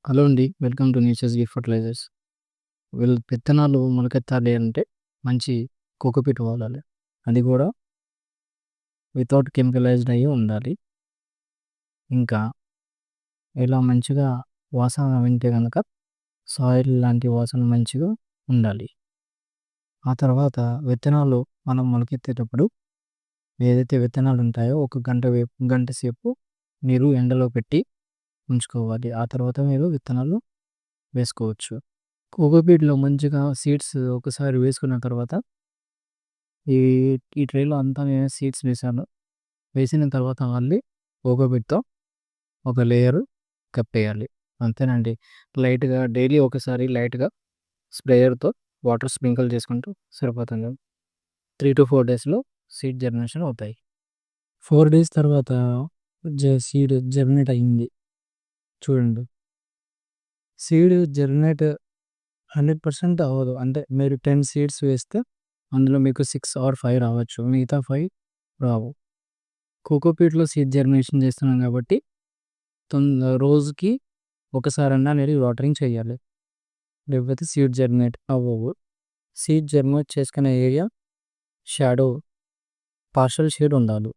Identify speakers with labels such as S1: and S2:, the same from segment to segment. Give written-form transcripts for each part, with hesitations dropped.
S1: Hello అండి. Welcome to Nature's Gift fertilizers. విత్తనాలు మొలకెత్తాలి అంటే మంచి కోకోపీట్ వాడాలి. అది కూడా వితౌట్ కెమికలైజ్డ్ అయ్యి ఉండాలి. ఇంకా ఇలా మంచిగా వాసన వింటే గనక సాయిల్ లాంటి వాసన మంచిగా ఉండాలి. ఆ తర్వాత విత్తనాలు మనం మొలకెత్తేటప్పుడు ఏదైతే విత్తనాలు ఉంటాయో ఒక గంట సేపు మీరు ఎండలో పెట్టి ఉంచుకోవాలి. ఆ తర్వాత మీరు విత్తనాలు వేసుకోవచ్చు. కోకోపీట్‌లో మంచిగా సీడ్స్ ఒకసారి వేసుకున్న తర్వాత ఈ ఈ ట్రేలో అంతా నేను సీడ్స్ వేశాను. వేసిన తర్వాత మళ్ళీ కోకోపీట్‌తో ఒక లేయరు కప్పేయాలి. అంతేనండి. డైలీ ఒకసారి లైట్‌గా స్ప్రేయర్‌తో వాటర్ స్ప్రింకిల్ చేసుకుంటూ సరిపోతుంది. 3-4 డేస్‌లో సీడ్ జర్మినేషన్ అవుతాయి. 4 డేస్ తర్వాత సీడ్ జర్మినేట్ అయింది చూడండి. సీడ్ జర్మినేట్ 100% అవ్వదు. అంటే మీరు 10 సీడ్స్ వేస్తే అందులో మీకు 6 ఆర్ 5 రావచ్చు. మిగతా 5 రావు. కోకోపీట్‌లో సీడ్ జర్మినేషన్ చేస్తున్నాం కాబట్టి రోజుకి ఒకసారన్నా అనేది వాటరింగ్ చేయాలి. లేకపోతే సీడ్ జర్మినేట్ అవ్వవు. సీడ్ జర్మినేట్ చేసుకునే ఏరియా షాడో పార్షియల్ షేడ్ ఉండాలి.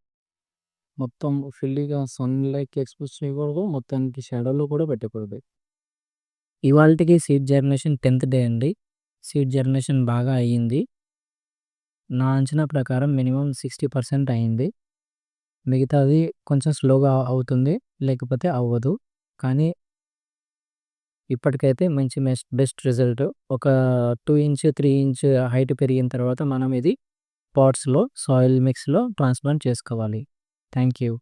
S1: మొత్తం ఫుల్లీగా సన్‌లైట్‌కి ఎక్స్‌పోజ్ చేయకూడదు. మొత్తానికి షాడోలో కూడా పెట్టకూడదు. ఇవాల్టికి సీడ్ జర్మినేషన్ 10థ్ డే అండి. సీడ్ జర్మినేషన్ బాగా అయ్యింది. నా అంచనా ప్రకారం మినిమమ్ 60% అయింది. మిగతాది కొంచెం స్లోగా అవుతుంది. లేకపోతే అవ్వదు. కానీ ఇప్పటికైతే మంచి బెస్ట్ రిజల్ట్. ఒక 2 ఇంచ్, 3 ఇంచ్ హైట్ పెరిగిన తర్వాత మనం ఇది పాట్స్‌లో సాయిల్ మిక్స్‌లో ట్రాన్స్‌ప్లాంట్ చేసుకోవాలి. Thank you.